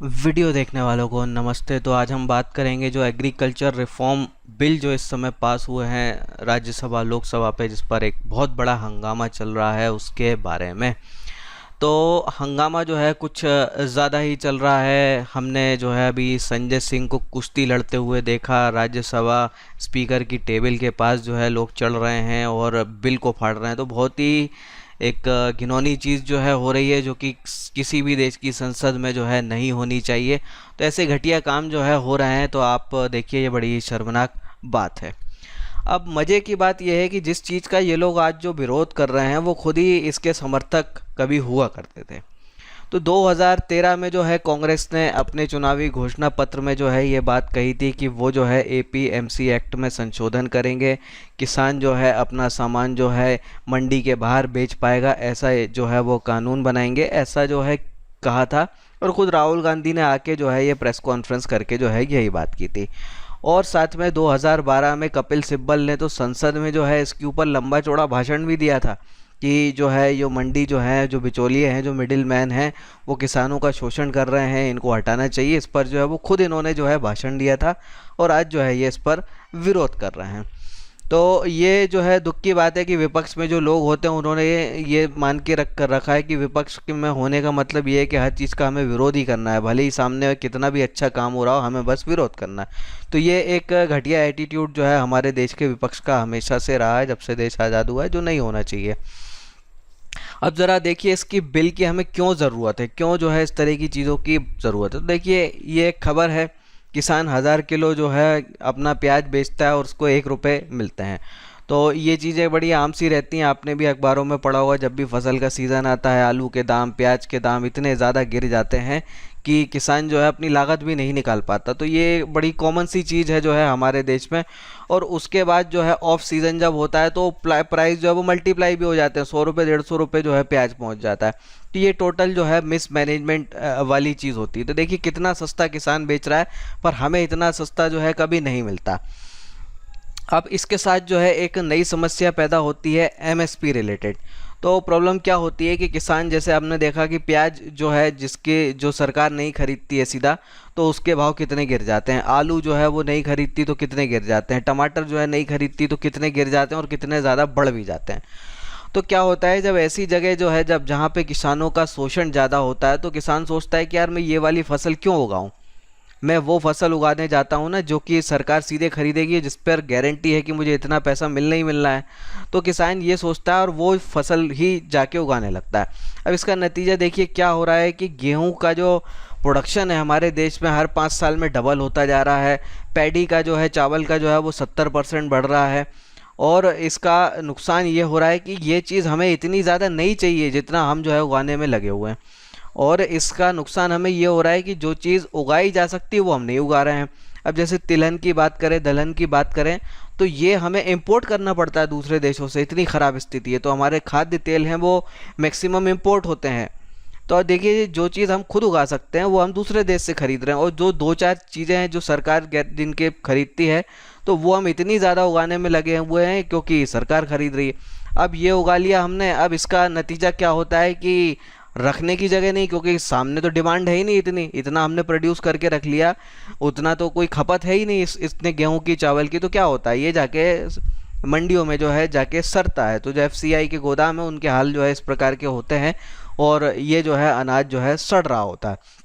Video देखने वालों को नमस्ते। तो आज हम बात करेंगे जो एग्रीकल्चर रिफॉर्म बिल जो इस समय पास हुए हैं राज्यसभा लोकसभा पे, जिस पर एक बहुत बड़ा हंगामा चल रहा है उसके बारे में। तो हंगामा जो है कुछ ज़्यादा ही चल रहा है। हमने जो है अभी संजय सिंह को कुश्ती लड़ते हुए देखा। राज्यसभा स्पीकर की टेबल के पास जो है लोग चढ़ रहे हैं और बिल को फाड़ रहे हैं। तो बहुत ही एक घिनौनी चीज़ जो है हो रही है, जो कि किसी भी देश की संसद में जो है नहीं होनी चाहिए। तो ऐसे घटिया काम जो है हो रहे हैं, तो आप देखिए ये बड़ी शर्मनाक बात है। अब मज़े की बात यह है कि जिस चीज़ का ये लोग आज जो विरोध कर रहे हैं वो खुद ही इसके समर्थक कभी हुआ करते थे। तो 2013 में जो है कांग्रेस ने अपने चुनावी घोषणा पत्र में जो है ये बात कही थी कि वो जो है एपीएमसी एक्ट में संशोधन करेंगे। किसान जो है अपना सामान जो है मंडी के बाहर बेच पाएगा, ऐसा जो है वो कानून बनाएंगे, ऐसा जो है कहा था। और खुद राहुल गांधी ने आके जो है ये प्रेस कॉन्फ्रेंस करके जो है यही बात की थी। और साथ में 2012 में कपिल सिब्बल ने तो संसद में जो है इसके ऊपर लंबा चौड़ा भाषण भी दिया था कि जो है ये मंडी जो है, जो बिचौलिए हैं, जो मिडिल मैन हैं, वो किसानों का शोषण कर रहे हैं, इनको हटाना चाहिए। इस पर जो है वो खुद इन्होंने जो है भाषण दिया था और आज जो है ये इस पर विरोध कर रहे हैं। तो ये जो है दुख की बात है कि विपक्ष में जो लोग होते हैं उन्होंने ये मान के रखा है कि विपक्ष में होने का मतलब ये है कि हर चीज़ का हमें विरोध ही करना है, भले ही सामने कितना भी अच्छा काम हो रहा हो, हमें बस विरोध करना है। तो ये एक घटिया एटीट्यूड जो है हमारे देश के विपक्ष का हमेशा से रहा है, जब से देश आज़ाद हुआ है, जो नहीं होना चाहिए। अब ज़रा देखिए इसकी बिल की हमें क्यों ज़रूरत है, क्यों जो है इस तरह की चीज़ों की ज़रूरत है। तो देखिए ये एक खबर है, किसान 1000 किलो जो है अपना प्याज बेचता है और उसको 1 रुपये मिलते हैं। तो ये चीज़ें बड़ी आम सी रहती हैं, आपने भी अखबारों में पढ़ा होगा। जब भी फसल का सीज़न आता है, आलू के दाम, प्याज के दाम इतने ज़्यादा गिर जाते हैं कि किसान जो है अपनी लागत भी नहीं निकाल पाता। तो ये बड़ी कॉमन सी चीज़ है जो है हमारे देश में। और उसके बाद जो है ऑफ सीज़न जब होता है तो प्राइस जो है वो मल्टीप्लाई भी हो जाते हैं, 100 रुपये 150 रुपये जो है प्याज पहुंच जाता है। तो ये टोटल जो है मिस मैनेजमेंट वाली चीज़ होती है। तो देखिए कितना सस्ता किसान बेच रहा है, पर हमें इतना सस्ता जो है कभी नहीं मिलता। अब इसके साथ जो है एक नई समस्या पैदा होती है एमएसपी रिलेटेड। तो प्रॉब्लम क्या होती है कि किसान, जैसे आपने देखा कि प्याज जो है जिसके जो सरकार नहीं खरीदती है सीधा, तो उसके भाव कितने गिर जाते हैं। आलू जो है वो नहीं खरीदती तो कितने गिर जाते हैं। टमाटर जो है नहीं खरीदती तो कितने गिर जाते हैं और कितने ज़्यादा बढ़ भी जाते हैं। तो क्या होता है, जब ऐसी जगह जो है जब जहाँ पे किसानों का शोषण ज़्यादा होता है, तो किसान सोचता है कि यार मैं ये वाली फसल क्यों उगाऊं, मैं वो फसल उगाने जाता हूँ ना जो कि सरकार सीधे खरीदेगी, जिस पर गारंटी है कि मुझे इतना पैसा मिलना ही मिलना है। तो किसान ये सोचता है और वो फसल ही जाके उगाने लगता है। अब इसका नतीजा देखिए क्या हो रहा है कि गेहूं का जो प्रोडक्शन है हमारे देश में हर 5 साल में डबल होता जा रहा है। पैडी का जो है, चावल का जो है वो 70% बढ़ रहा है। और इसका नुकसान ये हो रहा है कि ये चीज़ हमें इतनी ज़्यादा नहीं चाहिए जितना हम जो है उगाने में लगे हुए हैं। और इसका नुकसान हमें ये हो रहा है कि जो चीज़ उगाई जा सकती है वो हम नहीं उगा रहे हैं। अब जैसे तिलहन की बात करें, दलहन की बात करें, तो ये हमें इंपोर्ट करना पड़ता है दूसरे देशों से, इतनी ख़राब स्थिति है। तो हमारे खाद्य तेल हैं वो मैक्सिमम इंपोर्ट होते हैं। तो देखिए जो चीज़ हम खुद उगा सकते हैं वो हम दूसरे देश से खरीद रहे हैं। और जो 2-4 चीज़ें हैं जो सरकार जिनके खरीदती है, तो वो हम इतनी ज़्यादा उगाने में लगे हुए हैं क्योंकि सरकार खरीद रही है। अब ये उगा लिया हमने, अब इसका नतीजा क्या होता है कि रखने की जगह नहीं, क्योंकि सामने तो डिमांड है ही नहीं, इतना हमने प्रोड्यूस करके रख लिया, उतना तो कोई खपत है ही नहीं इतने गेहूं की, चावल की। तो क्या होता है, ये जाके मंडियों में जो है जाके सड़ता है। तो जो एफसीआई के गोदाम है उनके हाल जो है इस प्रकार के होते हैं और ये जो है अनाज जो है सड़ रहा होता है।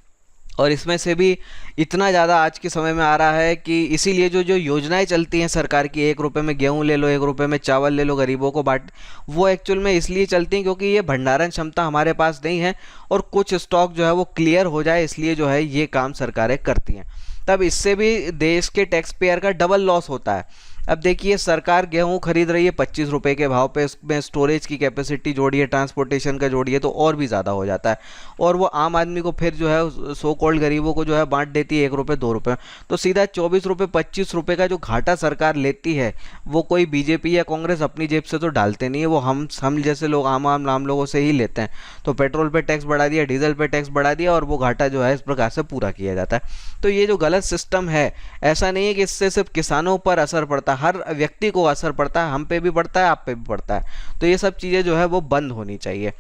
और इसमें से भी इतना ज़्यादा आज के समय में आ रहा है कि इसीलिए जो जो योजनाएं चलती हैं सरकार की, 1 रुपये में गेहूं ले लो, 1 रुपये में चावल ले लो, गरीबों को बांट, वो एक्चुअल में इसलिए चलती हैं क्योंकि ये भंडारण क्षमता हमारे पास नहीं है और कुछ स्टॉक जो है वो क्लियर हो जाए, इसलिए जो है ये काम सरकारें करती हैं। तब इससे भी देश के टैक्स पेयर का डबल लॉस होता है। अब देखिए सरकार गेहूं खरीद रही है 25 रुपये के भाव पे, उसमें स्टोरेज की कैपेसिटी जोड़िए, ट्रांसपोर्टेशन का जोड़िए, तो और भी ज़्यादा हो जाता है। और वो आम आदमी को फिर जो है सो कॉल्ड गरीबों को जो है बांट देती है 1 रुपये 2 रुपये। तो सीधा 24 रुपये 25 रुपये का जो घाटा सरकार लेती है, वो कोई बीजेपी या कांग्रेस अपनी जेब से तो डालते नहीं है, वो हम जैसे लोग आम लोगों से ही लेते हैं। तो पेट्रोल पे टैक्स बढ़ा दिया, डीजल पे टैक्स बढ़ा दिया और वो घाटा जो है इस प्रकार से पूरा किया जाता है। तो ये जो गलत सिस्टम है, ऐसा नहीं है कि इससे सिर्फ किसानों पर असर पड़ता, हर व्यक्ति को असर पड़ता है, हम पे भी पड़ता है, आप पे भी पड़ता है। तो ये सब चीज़ें जो है वो बंद होनी चाहिए।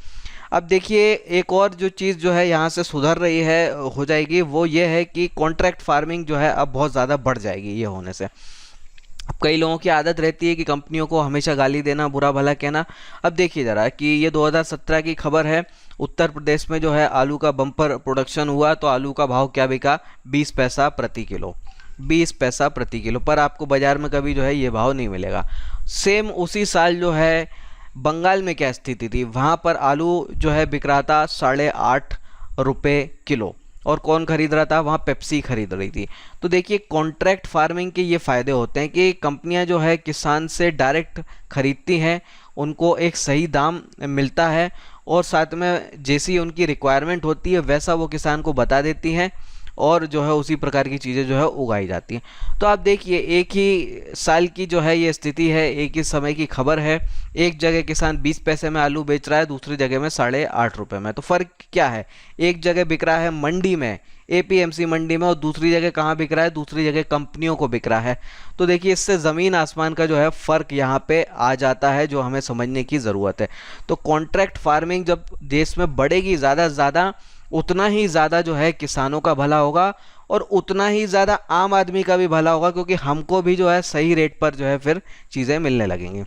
अब देखिए एक और जो चीज़ जो है यहाँ से सुधर रही है हो जाएगी, वो ये है कि कॉन्ट्रैक्ट फार्मिंग जो है अब बहुत ज़्यादा बढ़ जाएगी ये होने से। अब कई लोगों की आदत रहती है कि कंपनियों को हमेशा गाली देना, बुरा भला कहना। अब देखिए ज़रा कि ये 2017 की खबर है, उत्तर प्रदेश में जो है आलू का बम्पर प्रोडक्शन हुआ तो आलू का भाव क्या बिका, 20 पैसा प्रति किलो। 20 पैसा प्रति किलो, पर आपको बाज़ार में कभी जो है ये भाव नहीं मिलेगा। सेम उसी साल जो है बंगाल में क्या स्थिति थी, वहाँ पर आलू जो है बिक रहा था 8.5 रुपये किलो। और कौन खरीद रहा था, वहाँ पेप्सी खरीद रही थी। तो देखिए कॉन्ट्रैक्ट फार्मिंग के ये फ़ायदे होते हैं कि कंपनियां जो है किसान से डायरेक्ट खरीदती हैं, उनको एक सही दाम मिलता है और साथ में जैसी उनकी रिक्वायरमेंट होती है वैसा वो किसान को बता देती हैं और जो है उसी प्रकार की चीज़ें जो है उगाई जाती हैं। तो आप देखिए एक ही साल की जो है ये स्थिति है, एक ही समय की खबर है। एक जगह किसान 20 पैसे में आलू बेच रहा है, दूसरी जगह में 8.5 रुपये में। तो फ़र्क क्या है, एक जगह बिक रहा है मंडी में, एपीएमसी मंडी में, और दूसरी जगह कहाँ बिक रहा है, दूसरी जगह कंपनियों को बिक रहा है। तो देखिए इससे ज़मीन आसमान का जो है फ़र्क यहाँ पे आ जाता है, जो हमें समझने की ज़रूरत है। तो कॉन्ट्रैक्ट फार्मिंग जब देश में बढ़ेगी ज़्यादा से ज़्यादा, उतना ही ज़्यादा जो है किसानों का भला होगा और उतना ही ज़्यादा आम आदमी का भी भला होगा, क्योंकि हमको भी जो है सही रेट पर जो है फिर चीज़ें मिलने लगेंगी।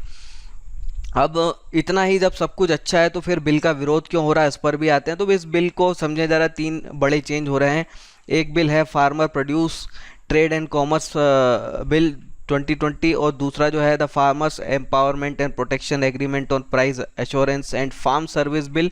अब इतना ही जब सब कुछ अच्छा है तो फिर बिल का विरोध क्यों हो रहा है, इस पर भी आते हैं। तो इस बिल को समझे ज़रा, 3 बड़े चेंज हो रहे हैं। एक बिल है farmer produce trade and commerce bill 2020 और दूसरा जो है the farmers empowerment and protection agreement on price assurance and farm service bill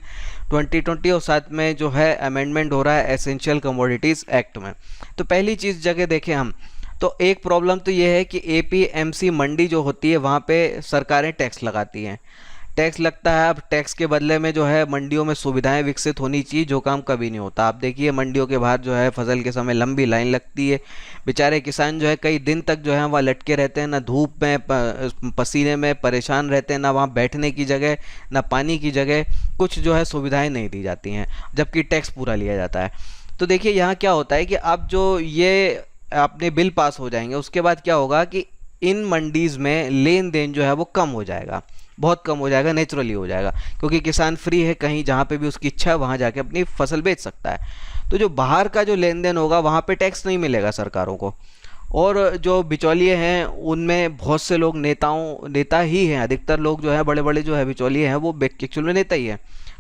2020, और साथ में जो है अमेंडमेंट हो रहा है एसेंशियल कमोडिटीज़ एक्ट में। तो पहली चीज़ जगह देखें हम, तो एक प्रॉब्लम तो ये है कि एपीएमसी मंडी जो होती है वहाँ पे सरकारें टैक्स लगाती हैं, टैक्स लगता है। अब टैक्स के बदले में जो है मंडियों में सुविधाएं विकसित होनी चाहिए, जो काम कभी नहीं होता। आप देखिए मंडियों के बाहर जो है फसल के समय लंबी लाइन लगती है, बेचारे किसान जो है कई दिन तक जो है वहाँ लटके रहते हैं, ना धूप में पसीने में परेशान रहते हैं, ना वहाँ बैठने की जगह, ना पानी की जगह, कुछ जो है सुविधाएँ नहीं दी जाती हैं, जबकि टैक्स पूरा लिया जाता है। तो देखिए यहाँ क्या होता है कि अब जो ये अपने बिल पास हो जाएंगे, उसके बाद क्या होगा कि इन मंडीज़ में लेन देन जो है वो कम हो जाएगा, बहुत कम हो जाएगा, नेचुरली हो जाएगा, क्योंकि किसान फ्री है, कहीं जहाँ पे भी उसकी इच्छा है वहाँ जाके अपनी फसल बेच सकता है। तो जो बाहर का जो लेन देन होगा वहाँ पे टैक्स नहीं मिलेगा सरकारों को। और जो बिचौलिए हैं उनमें बहुत से लोग नेता ही हैं, अधिकतर लोग जो है बड़े बड़े जो है बिचौलिए हैं वो एक्चुअल में नेता ही हैं,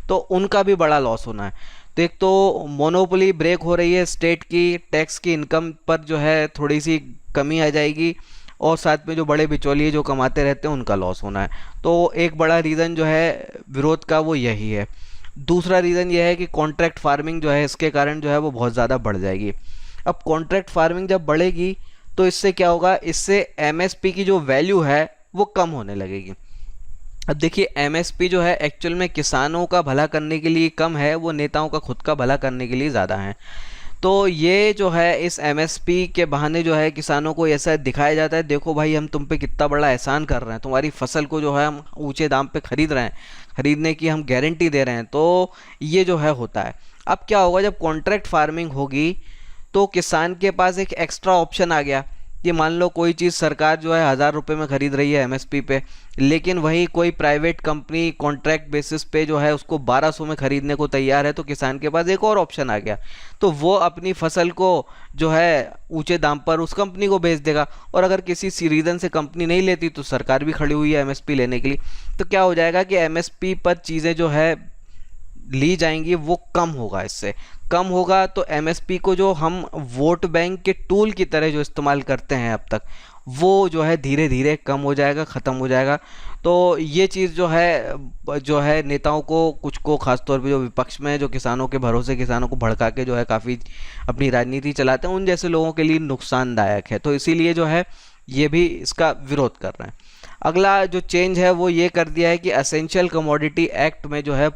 तो उनका भी बड़ा लॉस होना है। तो एक तो मोनोपोली ब्रेक हो रही है स्टेट की, टैक्स की इनकम पर जो है थोड़ी सी कमी आ जाएगी, और साथ में जो बड़े बिचौलिए जो कमाते रहते हैं उनका लॉस होना है। तो एक बड़ा रीज़न जो है विरोध का वो यही है। दूसरा रीज़न ये है कि कॉन्ट्रैक्ट फार्मिंग जो है इसके कारण जो है वो बहुत ज़्यादा बढ़ जाएगी। अब कॉन्ट्रैक्ट फार्मिंग जब बढ़ेगी तो इससे क्या होगा, इससे एमएसपी की जो वैल्यू है वो कम होने लगेगी। अब देखिए एमएसपी जो है एक्चुअल में किसानों का भला करने के लिए कम है, वो नेताओं का खुद का भला करने के लिए ज़्यादा है। तो ये जो है इस एमएसपी के बहाने जो है किसानों को ऐसा दिखाया जाता है, देखो भाई हम तुम पे कितना बड़ा एहसान कर रहे हैं, तुम्हारी फसल को जो है हम ऊंचे दाम पे खरीद रहे हैं, खरीदने की हम गारंटी दे रहे हैं। तो ये जो है होता है। अब क्या होगा, जब कॉन्ट्रैक्ट फार्मिंग होगी तो किसान के पास एक एक्स्ट्रा ऑप्शन आ गया कि मान लो कोई चीज़ सरकार जो है 1000 रुपये में खरीद रही है एमएसपी पे, लेकिन वही कोई प्राइवेट कंपनी कॉन्ट्रैक्ट बेसिस पे जो है उसको 1200 में खरीदने को तैयार है, तो किसान के पास एक और ऑप्शन आ गया, तो वो अपनी फसल को जो है ऊंचे दाम पर उस कंपनी को बेच देगा। और अगर किसी रीज़न से कंपनी नहीं लेती तो सरकार भी खड़ी हुई है एमएसपी लेने के लिए। तो क्या हो जाएगा कि एमएसपी पर चीज़ें जो है ली जाएंगी वो कम होगा, इससे कम होगा। तो एमएसपी को जो हम वोट बैंक के टूल की तरह जो इस्तेमाल करते हैं अब तक, वो जो है धीरे धीरे कम हो जाएगा, ख़त्म हो जाएगा। तो ये चीज़ जो है नेताओं को, कुछ को खासतौर पे जो विपक्ष में जो किसानों के भरोसे किसानों को भड़का के जो है काफ़ी अपनी राजनीति चलाते हैं, उन जैसे लोगों के लिए नुकसानदायक है। तो इसीलिए जो है ये भी इसका विरोध कर रहे हैं। अगला जो चेंज है वो ये कर दिया है कि एसेंशियल कमोडिटी एक्ट में जो है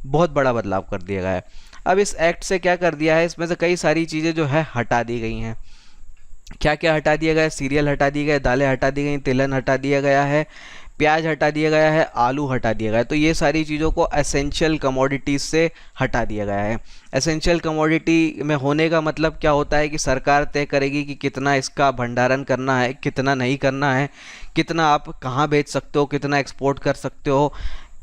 बहुत बड़ा बदलाव कर दिया गया है। अब इस एक्ट से क्या कर दिया है, इसमें से कई सारी चीज़ें जो है हटा दी गई हैं। क्या क्या हटा दिया गया है, सीरियल हटा दिए गए, दालें हटा दी गई, तिलहन हटा दिया गया है, प्याज हटा दिया गया है, आलू हटा दिया गया है। तो ये सारी चीज़ों को एसेंशियल कमोडिटीज़ से हटा दिया गया है। एसेंशियल कमोडिटी में होने का मतलब क्या होता है कि सरकार तय करेगी कि कितना इसका भंडारण करना है, कितना नहीं करना है, कितना आप कहाँ बेच सकते हो, कितना एक्सपोर्ट कर सकते हो,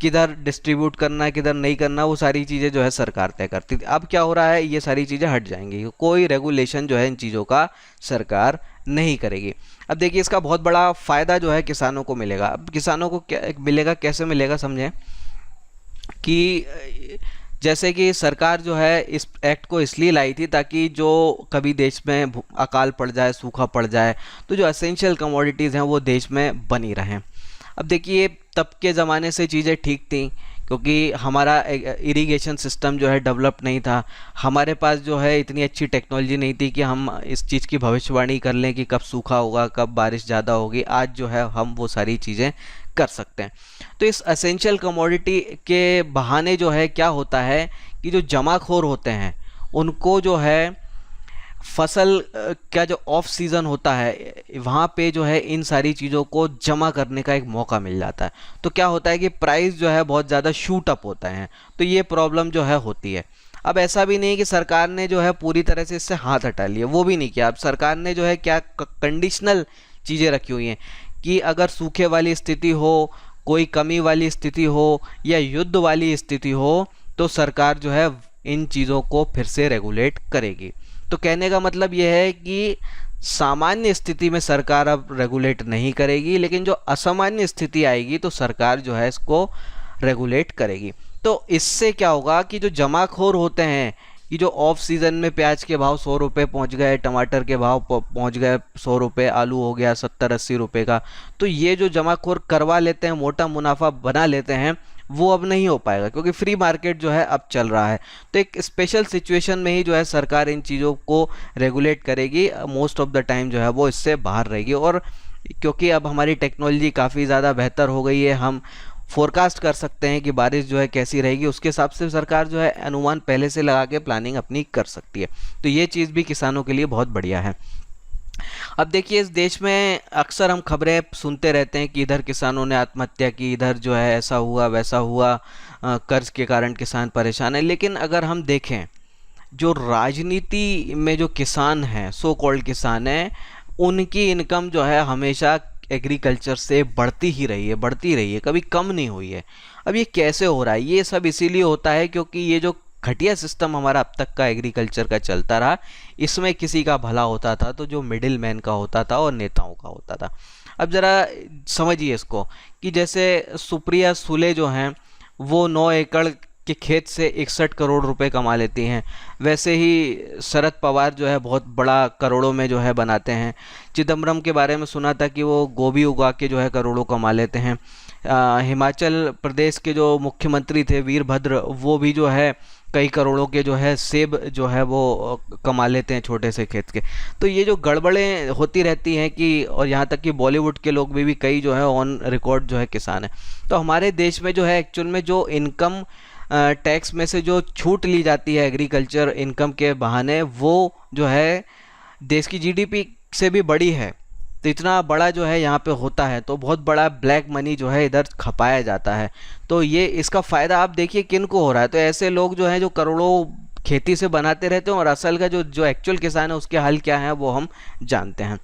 किधर डिस्ट्रीब्यूट करना है किधर नहीं करना, वो सारी चीज़ें जो है सरकार तय करती थी। अब क्या हो रहा है, ये सारी चीज़ें हट जाएंगी, कोई रेगुलेशन जो है इन चीज़ों का सरकार नहीं करेगी। अब देखिए इसका बहुत बड़ा फ़ायदा जो है किसानों को मिलेगा। अब किसानों को क्या मिलेगा, कैसे मिलेगा, समझें कि जैसे कि सरकार जो है इस एक्ट को इसलिए लाई थी ताकि जो कभी देश में अकाल पड़ जाए, सूखा पड़ जाए, तो जो एसेंशियल कमोडिटीज़ हैं वो देश में बनी रहें। अब देखिए तब के ज़माने से चीज़ें ठीक थी क्योंकि हमारा इरिगेशन सिस्टम जो है डेवलप नहीं था, हमारे पास जो है इतनी अच्छी टेक्नोलॉजी नहीं थी कि हम इस चीज़ की भविष्यवाणी कर लें कि कब सूखा होगा, कब बारिश ज़्यादा होगी। आज जो है हम वो सारी चीज़ें कर सकते हैं। तो इस एसेंशियल कमोडिटी के बहाने जो है क्या होता है कि जो जमाखोर होते हैं उनको जो है फसल का जो ऑफ सीज़न होता है वहाँ पे जो है इन सारी चीज़ों को जमा करने का एक मौका मिल जाता है। तो क्या होता है कि प्राइस जो है बहुत ज़्यादा शूट अप होता है, तो ये प्रॉब्लम जो है होती है। अब ऐसा भी नहीं कि सरकार ने जो है पूरी तरह से इससे हाथ हटा लिए, वो भी नहीं किया। अब सरकार ने जो है क्या कंडीशनल चीज़ें रखी हुई हैं कि अगर सूखे वाली स्थिति हो, कोई कमी वाली स्थिति हो या युद्ध वाली स्थिति हो, तो सरकार जो है इन चीज़ों को फिर से रेगुलेट करेगी। तो कहने का मतलब यह है कि सामान्य स्थिति में सरकार अब रेगुलेट नहीं करेगी, लेकिन जो असामान्य स्थिति आएगी तो सरकार जो है इसको रेगुलेट करेगी। तो इससे क्या होगा कि जो जमाखोर होते हैं कि जो ऑफ सीज़न में प्याज के भाव 100 रुपये पहुँच गए, टमाटर के भाव पहुँच गए 100 रुपये, आलू हो गया 70-80 रुपये का, तो ये जो जमाखोर करवा लेते हैं, मोटा मुनाफा बना लेते हैं, वो अब नहीं हो पाएगा क्योंकि फ्री मार्केट जो है अब चल रहा है। तो एक स्पेशल सिचुएशन में ही जो है सरकार इन चीज़ों को रेगुलेट करेगी, मोस्ट ऑफ द टाइम जो है वो इससे बाहर रहेगी। और क्योंकि अब हमारी टेक्नोलॉजी काफ़ी ज़्यादा बेहतर हो गई है, हम फोरकास्ट कर सकते हैं कि बारिश जो है कैसी रहेगी, उसके हिसाब से सरकार जो है अनुमान पहले से लगा के प्लानिंग अपनी कर सकती है। तो ये चीज़ भी किसानों के लिए बहुत बढ़िया है। अब देखिए इस देश में अक्सर हम खबरें सुनते रहते हैं कि इधर किसानों ने आत्महत्या की, इधर जो है ऐसा हुआ वैसा हुआ, कर्ज के कारण किसान परेशान है। लेकिन अगर हम देखें जो राजनीति में जो किसान हैं, सो कॉल्ड किसान हैं, उनकी इनकम जो है हमेशा एग्रीकल्चर से बढ़ती ही रही है, बढ़ती रही है, कभी कम नहीं हुई है। अब ये कैसे हो रहा है? ये सब इसीलिए होता है क्योंकि ये जो घटिया सिस्टम हमारा अब तक का एग्रीकल्चर का चलता रहा, इसमें किसी का भला होता था तो जो मिडिल मैन का होता था और नेताओं का होता था। अब ज़रा समझिए इसको कि जैसे सुप्रिया सुले जो हैं वो 9 एकड़ के खेत से 61 करोड़ रुपए कमा लेती हैं, वैसे ही शरद पवार जो है बहुत बड़ा करोड़ों में जो है बनाते हैं। चिदम्बरम के बारे में सुना था कि वो गोभी उगा के जो है करोड़ों कमा लेते हैं। हिमाचल प्रदेश के जो मुख्यमंत्री थे वीरभद्र, वो भी जो है कई करोड़ों के जो है सेब जो है वो कमा लेते हैं छोटे से खेत के। तो ये जो गड़बड़ें होती रहती हैं कि, और यहाँ तक कि बॉलीवुड के लोग भी कई जो है ऑन रिकॉर्ड जो है किसान हैं। तो हमारे देश में जो है एक्चुअल में जो इनकम टैक्स में से जो छूट ली जाती है एग्रीकल्चर इनकम के बहाने, वो जो है देश की जीडीपी से भी बड़ी है। तो इतना बड़ा जो है यहाँ पे होता है, तो बहुत बड़ा ब्लैक मनी जो है इधर खपाया जाता है। तो ये इसका फ़ायदा आप देखिए किन को हो रहा है। तो ऐसे लोग जो हैं जो करोड़ों खेती से बनाते रहते हैं और असल का जो एक्चुअल किसान है उसके हाल क्या है वो हम जानते हैं।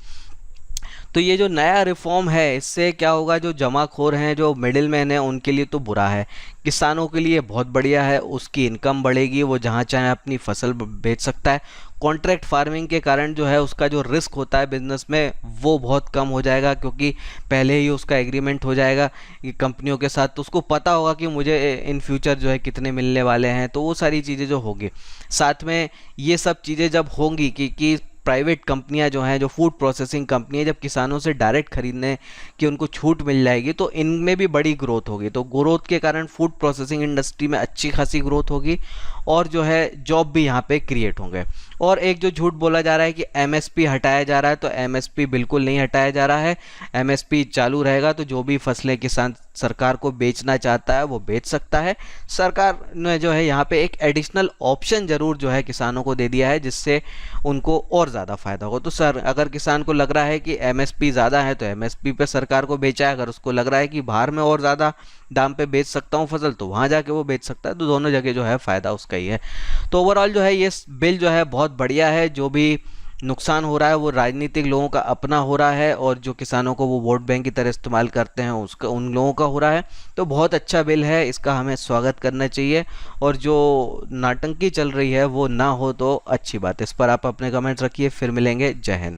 तो ये जो नया रिफॉर्म है इससे क्या होगा, जो जमाखोर हैं, जो मिडिल मैन है, उनके लिए तो बुरा है। किसानों के लिए बहुत बढ़िया है, उसकी इनकम बढ़ेगी, वो जहाँ चाहे अपनी फसल बेच सकता है। कॉन्ट्रैक्ट फार्मिंग के कारण जो है उसका जो रिस्क होता है बिजनेस में वो बहुत कम हो जाएगा क्योंकि पहले ही उसका एग्रीमेंट हो जाएगा कि कंपनियों के साथ, तो उसको पता होगा कि मुझे इन फ्यूचर जो है कितने मिलने वाले हैं। तो वो सारी चीज़ें जो होगी, साथ में ये सब चीज़ें जब होंगी कि प्राइवेट कंपनियां जो हैं, जो फूड प्रोसेसिंग कंपनियां जब किसानों से डायरेक्ट खरीदने की उनको छूट मिल जाएगी तो इनमें भी बड़ी ग्रोथ होगी। तो ग्रोथ के कारण फूड प्रोसेसिंग इंडस्ट्री में अच्छी खासी ग्रोथ होगी और जो है जॉब भी यहाँ पे क्रिएट होंगे। और एक जो झूठ बोला जा रहा है कि एमएसपी हटाया जा रहा है, तो एमएसपी बिल्कुल नहीं हटाया जा रहा है, एमएसपी चालू रहेगा। तो जो भी फसलें किसान सरकार को बेचना चाहता है वो बेच सकता है। सरकार ने जो है यहाँ पे एक एडिशनल ऑप्शन ज़रूर जो है किसानों को दे दिया है जिससे उनको और ज़्यादा फायदा हो। तो सर अगर किसान को लग रहा है कि एमएसपी ज़्यादा है तो एमएसपी पे सरकार को बेचा है, अगर उसको लग रहा है कि बाहर में और ज़्यादा दाम पे बेच सकता हूँ फसल तो वहाँ जाके वो बेच सकता है। तो दोनों जगह जो है फ़ायदा उसका ही है। तो ओवरऑल जो है ये बिल जो है बहुत बढ़िया है। जो भी नुकसान हो रहा है वो राजनीतिक लोगों का अपना हो रहा है, और जो किसानों को वो वोट बैंक की तरह इस्तेमाल करते हैं उसका उन लोगों का हो रहा है। तो बहुत अच्छा बिल है, इसका हमें स्वागत करना चाहिए, और जो नाटंकी चल रही है वो ना हो तो अच्छी बात है। इस पर आप अपने कमेंट्स रखिए, फिर मिलेंगे। जय हिंद।